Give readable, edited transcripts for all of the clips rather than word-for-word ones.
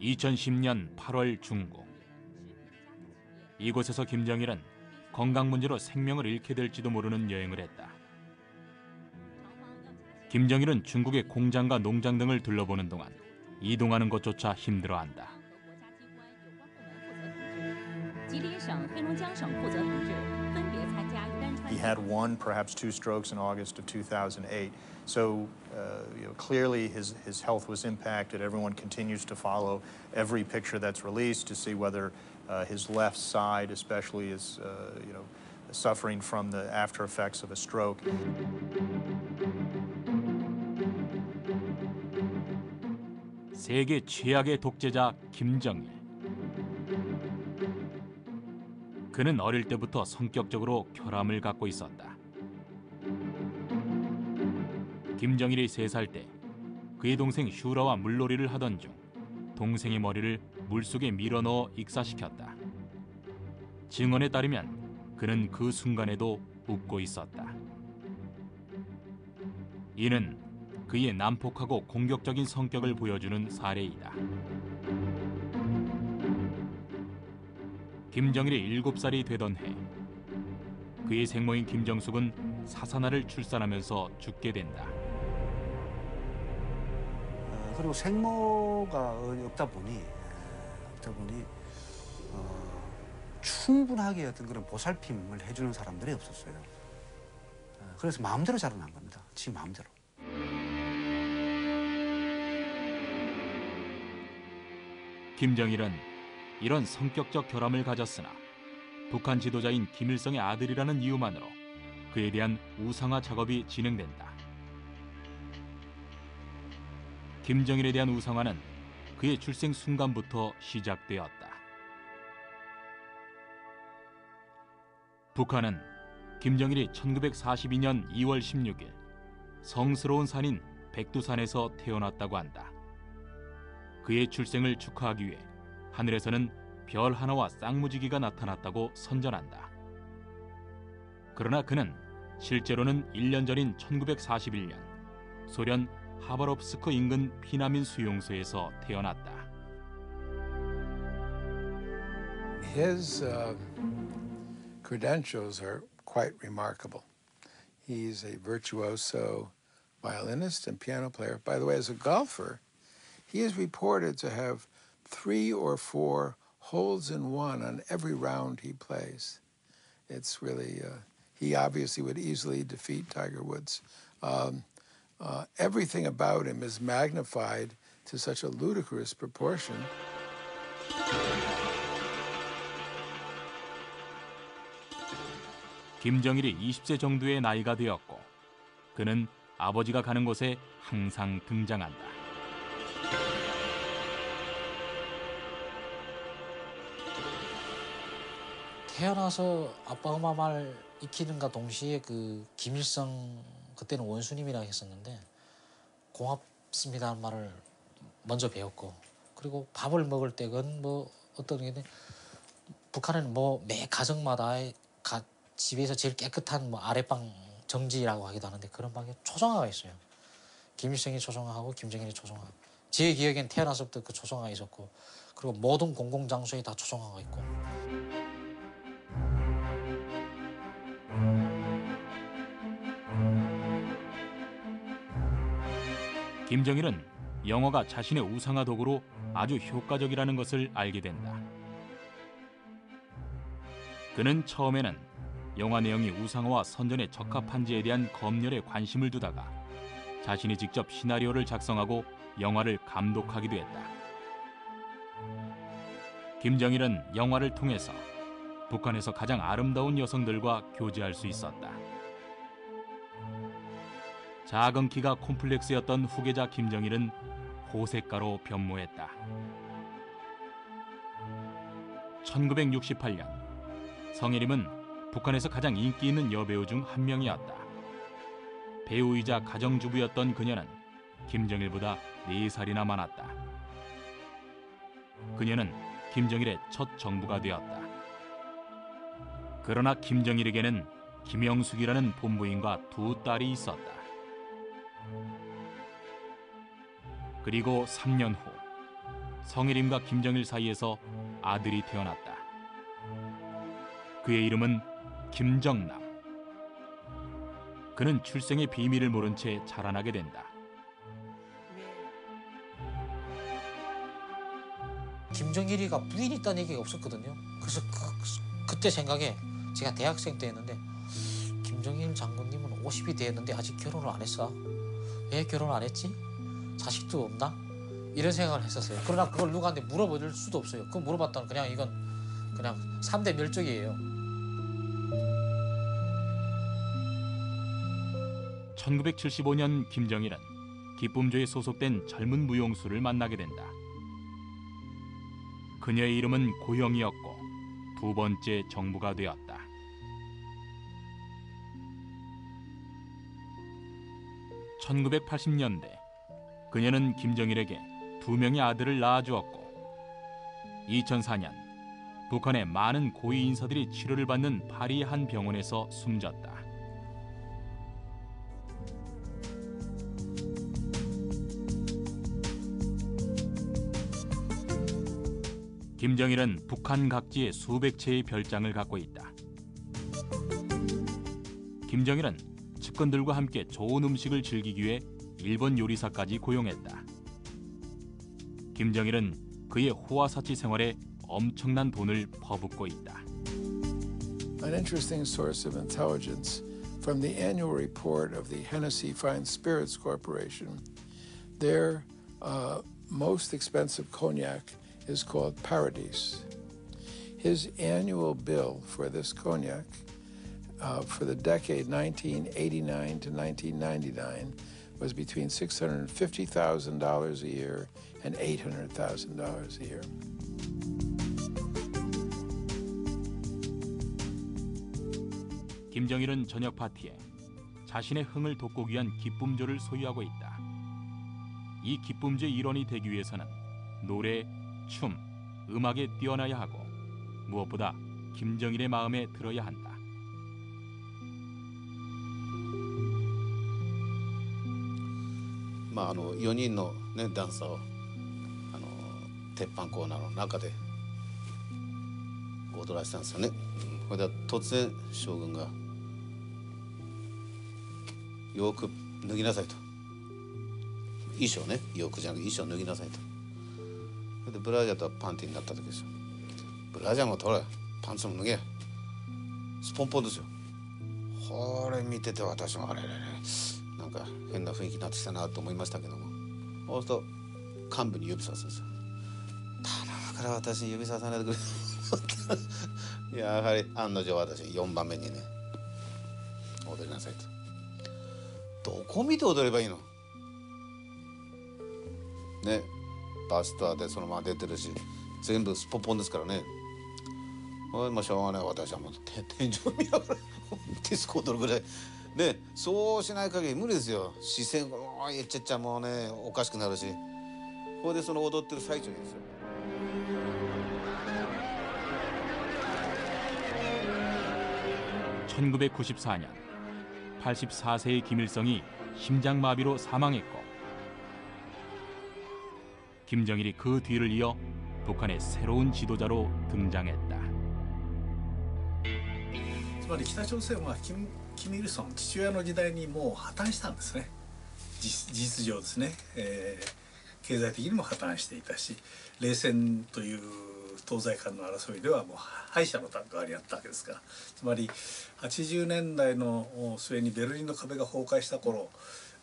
2010년 8월 중국. 이곳에서 김정일은 건강 문제로 생명을 잃게 될지도 모르는 여행을 했다. 김정일은 중국의 공장과 농장 등을 둘러보는 동안 이동하는 것조차 힘들어한다. He had one, perhaps two strokes in August of 2008. So, clearly his health was impacted. Everyone continues to follow every picture that's released to see whether his left side, especially, is, suffering from the after effects of a stroke. 세계 최악의 독재자 김정일. 그는 어릴 때부터 성격적으로 결함을 갖고 있었다. 김정일이 3살 때 그의 동생 슈라와 물놀이를 하던 중 동생의 머리를 물속에 밀어넣어 익사시켰다. 증언에 따르면 그는 그 순간에도 웃고 있었다. 이는 그의 난폭하고 공격적인 성격을 보여주는 사례이다. 김정일이 7살이 되던 해, 그의 생모인 김정숙은 사사나를 출산하면서 죽게 된다. 그리고 생모가 없다 보니 충분하게 어떤 그런 보살핌을 해주는 사람들이 없었어요. 그래서 마음대로 자라난 겁니다. 지 마음대로. 김정일은 이런 성격적 결함을 가졌으나 북한 지도자인 김일성의 아들이라는 이유만으로 그에 대한 우상화 작업이 진행된다. 김정일에 대한 우상화는 그의 출생 순간부터 시작되었다. 북한은 김정일이 1942년 2월 16일 성스러운 산인 백두산에서 태어났다고 한다. 그의 출생을 축하하기 위해 하늘에서는 별 하나와 쌍무지개가 나타났다고 선전한다. 그러나 그는 실제로는 1년 전인 1941년 소련 하바롭스크 인근 피난민 수용소에서 태어났다. His credentials are quite remarkable. He's a virtuoso violinist and piano player. By the way, as a golfer, he is reported to have 3 or 4 holes in one on every round he plays. It's really, he obviously would easily defeat Tiger Woods. Everything about him is magnified to such a ludicrous proportion. 김정일이 20세 정도의 나이가 되었고 그는 아버지가 가는 곳에 항상 등장한다. 태어나서 아빠 엄마 말 익히는가 동시에 그 김일성 그때는 원수님이라고 했었는데 고맙습니다는 말을 먼저 배웠고 그리고 밥을 먹을 때건 뭐 어떤 게 북한은 뭐 매 가정마다 집에서 제일 깨끗한 뭐 아랫방 정지라고 하기도 하는데 그런 방에 초정화가 있어요. 김일성이 초정화하고 김정일이 초정화. 제 기억엔 태어나서부터 그 초정화가 있었고 그리고 모든 공공장소에 다 초정화가 있고. 김정일은 영어가 자신의 우상화 도구로 아주 효과적이라는 것을 알게 된다. 그는 처음에는 영화 내용이 우상화와 선전에 적합한지에 대한 검열에 관심을 두다가 자신이 직접 시나리오를 작성하고 영화를 감독하기도 했다. 김정일은 영화를 통해서 북한에서 가장 아름다운 여성들과 교제할 수 있었다. 작은 키가 콤플렉스였던 후계자 김정일은 호색가로 변모했다. 1968년 성혜림은 북한에서 가장 인기 있는 여배우 중 한 명이었다. 배우이자 가정주부였던 그녀는 김정일보다 4살이나 많았다. 그녀는 김정일의 첫 정부가 되었다. 그러나 김정일에게는 김영숙이라는 본부인과 2 딸이 있었다. 그리고 3년 후 성일임과 김정일 사이에서 아들이 태어났다. 그의 이름은 김정남. 그는 출생의 비밀을 모른 채 자라나게 된다. 김정일이가 부인이 있다는 얘기가 없었거든요. 그래서 그때 생각에 제가 대학생 때였는데 김정일 장군님은 50이 되었는데 아직 결혼을 안 했어. 왜 결혼 안 했지? 자식도 없나? 이런 생각을 했었어요. 그러나 그걸 누구한테 물어볼 수도 없어요. 그거 물어봤다면 이건 그냥 3대 멸종이에요. 1975년 김정일은 기쁨조에 소속된 젊은 무용수를 만나게 된다. 그녀의 이름은 고영이었고 두 번째 정부가 되었다. (1980년대) 그녀는 김정일에게 2명의 아들을 낳아주었고 2004년 북한의 많은 고위 인사들이 치료를 받는 파리의 한 병원에서 숨졌다. 김정일은 북한 각지에 수백 채의 별장을 갖고 있다. 김정일은 측근들과 함께 좋은 음식을 즐기기 위해 일본 요리사까지 고용했다. 김정일은 그의 호화사치 생활에 엄청난 돈을 퍼붓고 있다. An interesting source of intelligence from the annual report of the Hennessy Fine Spirits Corporation. Their most expensive cognac is called Paradis. His annual bill for this cognac for the decade 1989 to 1999 was between $650,000 a year and $800,000 a year. 김정일은 저녁 파티에 자신의 흥을 돋구기 위한 기쁨조를 소유하고 있다. 이 기쁨조의 일원이 되기 위해서는 노래, 춤, 음악에 뛰어나야 하고 무엇보다 김정일의 마음에 들어야 한다.まあ4人のねダンサーを鉄板コーナーの中で踊らせたんですよね。それで突然将軍が洋服脱ぎなさいと、衣装ね、洋服じゃなくて衣装脱ぎなさいと。それでブラジャーとパンティになった時ですよ。ブラジャーも取れ、パンツも脱げ、スポンポンですよ。これ見てて私もあれなんか変な雰囲気になってきたなと思いましたけども、そうすると幹部に指さすんですよ。頼むから私に指ささないでくれ。やはり案の定私4番目にね踊りなさいと。どこ見て踊ればいいのね、バスターでそのまま出てるし全部スポポンですからね。もうしょうがない、私はもう天井見ながらディスコ踊るぐらいね、そうしない限り無理ですよ。視線が言っちゃっちゃもうねおかしくなるし、ここでその踊ってる最中にですよ。 1994년 84세의 김일성이 심장마비로 사망했고 김정일이 그 뒤를 이어 북한의 새로운 지도자로 등장했다. つまり北朝鮮はキム・イルソン父親の時代にもう破綻したんですね。事実上ですね、経済的にも破綻していたし、冷戦という東西間の争いではもう敗者の側にあったわけですから、つまり80年代の末にベルリンの壁が崩壊した頃、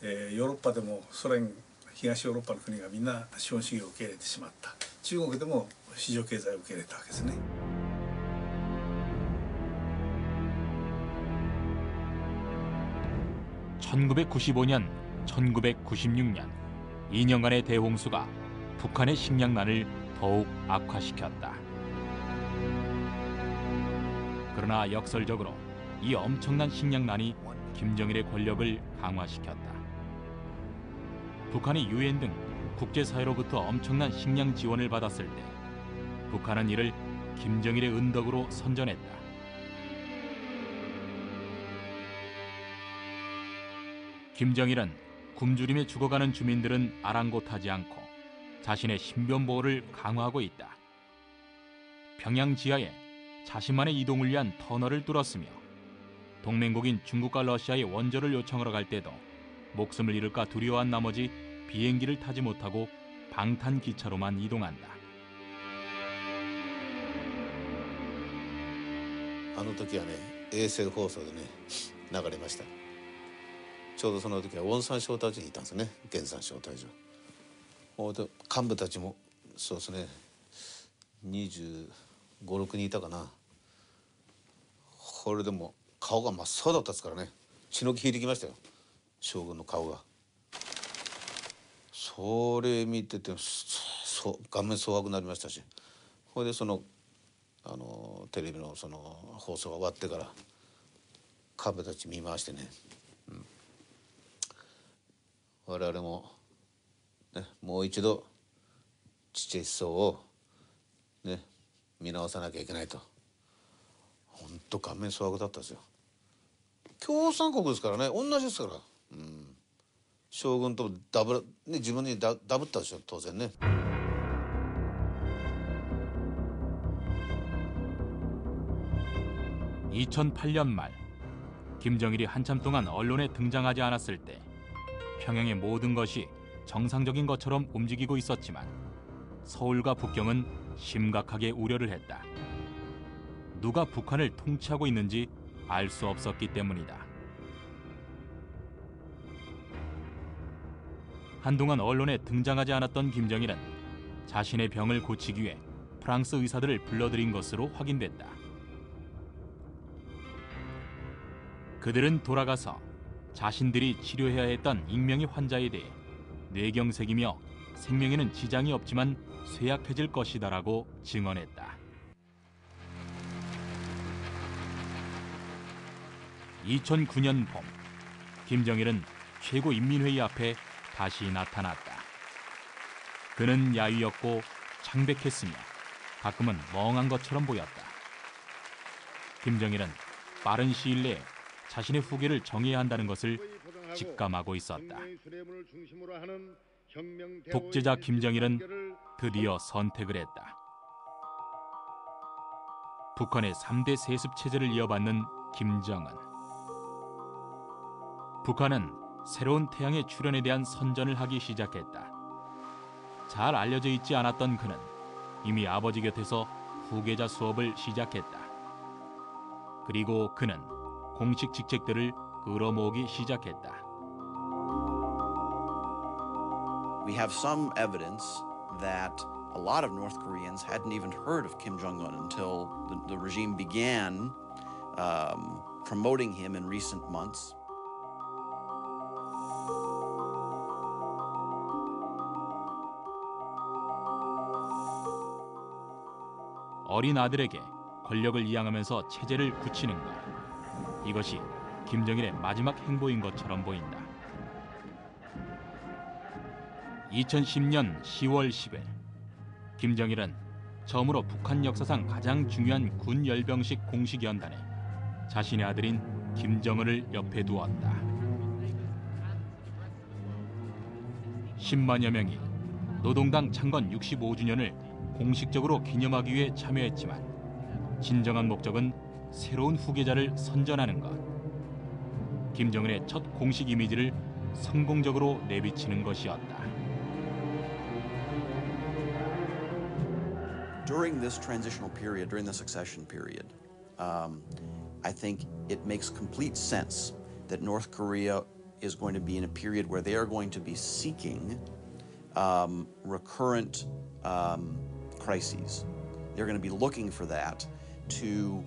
ヨーロッパでもソ連東ヨーロッパの国がみんな資本主義を受け入れてしまった。中国でも市場経済を受け入れたわけですね。 1995년, 1996년 2년간의 대홍수가 북한의 식량난을 더욱 악화시켰다. 그러나 역설적으로 이 엄청난 식량난이 김정일의 권력을 강화시켰다. 북한이 유엔 등 국제사회로부터 엄청난 식량 지원을 받았을 때 북한은 이를 김정일의 은덕으로 선전했다. 김정일은 굶주림에 죽어가는 주민들은 아랑곳하지 않고 자신의 신변 보호를 강화하고 있다. 평양 지하에 자신만의 이동을 위한 터널을 뚫었으며 동맹국인 중국과 러시아의 원조를 요청하러 갈 때도 목숨을 잃을까 두려워한 나머지 비행기를 타지 못하고 방탄 기차로만 이동한다. あの時はね衛星放送でね流れました。ちょうどその時はウォンサン招待所にいたんですね、原産招待所。ほんで幹部たちもそうですね25、6人いたかな。これでも顔が真っ青だったですからね、血の気引いてきましたよ、将軍の顔が。それ見てて顔面蒼白になりましたし、これでそのテレビのその放送が終わってから幹部たち見回してね、我々も、ね、もう一度父思想を、ね、見直さなきゃいけないと。本当顔面蒼白だったですよ。共産国ですからね、同じですから、将軍とダブル、ね、自分にダブったでしょ当然ね。 2008년 말 김정일이 한참 동안 언론에 등장하지 않았을 때 평양의 모든 것이 정상적인 것처럼 움직이고 있었지만 서울과 북경은 심각하게 우려를 했다. 누가 북한을 통치하고 있는지 알 수 없었기 때문이다. 한동안 언론에 등장하지 않았던 김정일은 자신의 병을 고치기 위해 프랑스 의사들을 불러들인 것으로 확인됐다. 그들은 돌아가서 자신들이 치료해야 했던 익명의 환자에 대해 뇌경색이며 생명에는 지장이 없지만 쇠약해질 것이다라고 증언했다. 2009년 봄, 김정일은 최고인민회의 앞에 다시 나타났다. 그는 야위었고 창백했으며 가끔은 멍한 것처럼 보였다. 김정일은 빠른 시일 내에 자신의 후계를 정해야 한다는 것을 직감하고 있었다. 독재자 김정일은 드디어 선택을 했다. 북한의 3대 세습 체제를 이어받는 김정은. 북한은 새로운 태양의 출현에 대한 선전을 하기 시작했다. 잘 알려져 있지 않았던 그는 이미 아버지 곁에서 후계자 수업을 시작했다. 그리고 그는 공식 직책들을 끌어모으기 시작했다. We have some evidence that a lot of North Koreans hadn't even heard of Kim Jong-un until the regime began promoting him in recent months. 어린 아들에게 권력을 이양하면서 체제를 굳히는 것. 이것이 김정일의 마지막 행보인 것처럼 보인다. 2010년 10월 10일 김정일은 처음으로 북한 역사상 가장 중요한 군 열병식 공식 연단에 자신의 아들인 김정은을 옆에 두었다. 10만여 명이 노동당 창건 65주년을 공식적으로 기념하기 위해 참여했지만 진정한 목적은 새로운 후계자를 선전하는 것. 김정은의 첫 공식 이미지를 성공적으로 내비치는 것이었다. During this transitional period, during the succession period, I think it makes complete sense that North Korea is going to be in a period where they are going to be seeking recurrent crises. They're going to be looking for that to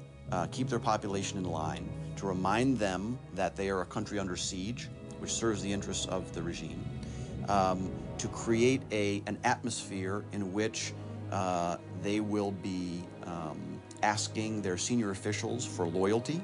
keep their population in line, to remind them that they are a country under siege, which serves the interests of the regime, to create an atmosphere in which they will be asking their senior officials for loyalty